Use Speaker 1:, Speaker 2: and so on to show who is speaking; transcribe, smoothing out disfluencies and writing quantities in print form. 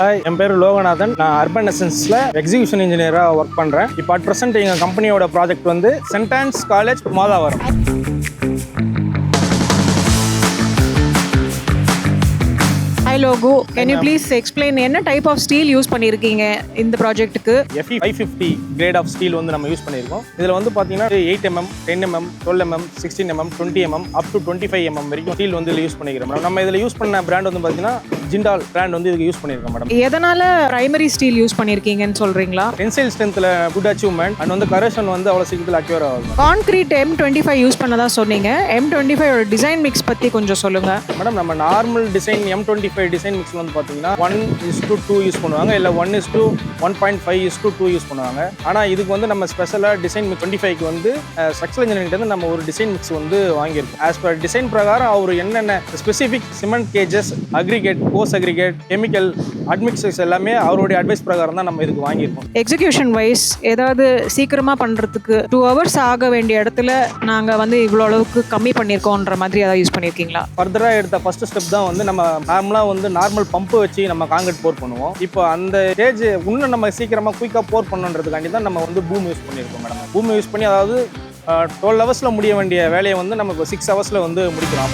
Speaker 1: Hi, என் பேர் லோகநாதன். நான் urban எசன்ஸில் எக்ஸிகியூஷன் இன்ஜினியராக ஒர்க் பண்ணுறேன். இப்போ அட் ப்ரெசென்ட் எங்கள் கம்பெனியோட ப்ராஜெக்ட் வந்து saint Anne's college Madhavaram.
Speaker 2: Hi Logo, can you please explain என்ன டைப் ஆஃப் ஸ்டீல் யூஸ் பண்ணியிருக்கீங்க இந்த ப்ராஜெக்ட்டுக்கு?
Speaker 1: FE 550 கிரேட் ஆஃப் ஸ்டீல் வந்து நம்ம யூஸ் பண்ணியிருக்கோம். இதில் வந்து பார்த்தீங்கன்னா 8mm, 10mm, 12mm, 16mm, 20mm up to 25mm வரைக்கும் ஸ்டீல் வந்து இதில் யூஸ் பண்ணிக்கிறோம் மேடம். நம்ம இதில் யூஸ் பண்ண பிராண்ட் வந்து பார்த்தீங்கன்னா ஜிண்டால் பிராண்ட் வந்து இதுக்கு யூஸ் பண்ணியிருக்கோம் மேடம்.
Speaker 2: எதனால பிரைமரி ஸ்டீல் யூஸ் பண்ணியிருக்கீங்கன்னு சொல்றீங்களா?
Speaker 1: டென்சைல் ஸ்ட்ரென்த்தில் குட் அச்சீவ்மெண்ட் அண்ட் வந்து கரெக்ஷன் வந்து அவ்வளோ சீக்கிரத்தில் அக்யூர் ஆகும்.
Speaker 2: கான்கிரீட் M25 யூஸ் பண்ணதா சொன்னீங்க. M25 டிசைன் மிக்ஸ் பற்றி கொஞ்சம் சொல்லுங்க
Speaker 1: மேடம். நம்ம நார்மல் டிசைன் M25 டிசைன் மிக்ஸில் வந்து பார்த்தீங்கன்னா 1:2 யூஸ் பண்ணுவாங்க, இல்லை 1:1.5:2 யூஸ் பண்ணுவாங்க. ஆனால் இதுக்கு வந்து நம்ம ஸ்பெஷலாக டிசைன் 25க்கு வந்து ஸ்ட்ரக்சரல் இன்ஜினியரிங் நம்ம ஒரு டிசைன் மிக்ஸ் வந்து வாங்கியிருக்கோம். ஆஸ் பர் டிசைன் பிரகாரம் அவர் என்னென்ன ஸ்பெசிஃபிக் சிமெண்ட் கேஜஸ், அக்ரிகேட், போஸ் அக்ரிகேட், கெமிக்கல் அட்மிக்சர்ஸ் எல்லாமே அவருடைய அட்வைஸ் பிரகாரம் தான் நம்ம இதுக்கு வாங்கியிருக்கோம்.
Speaker 2: எக்ஸிகியூஷன் வைஸ் ஏதாவது சீக்கிரமாக பண்ணுறதுக்கு 2 hours ஆக வேண்டிய இடத்துல நாங்கள் வந்து இவ்வளோ அளவுக்கு கம்மி பண்ணியிருக்கோன்ற மாதிரி ஏதாவது யூஸ் பண்ணியிருக்கீங்களா?
Speaker 1: ஃபர்தராக எடுத்த ஃபர்ஸ்ட் ஸ்டெப் தான் வந்து நம்ம நார்மலாக வந்து நார்மல் பம்பு வச்சு நம்ம காங்கிரீட் போர் பண்ணுவோம். இப்போ அந்த ஸ்டேஜ் இன்னும் நம்ம சீக்கிரமாக குயிக்காக போர் பண்ணுன்றதுக்காண்டி தான் நம்ம வந்து பூம் யூஸ் பண்ணியிருக்கோம் மேடம். பூம் யூஸ் பண்ணி அதாவது 12 hours முடிய வேண்டிய வேலையை வந்து நம்ம இப்போ 6 hours வந்து முடிக்கிறோம்.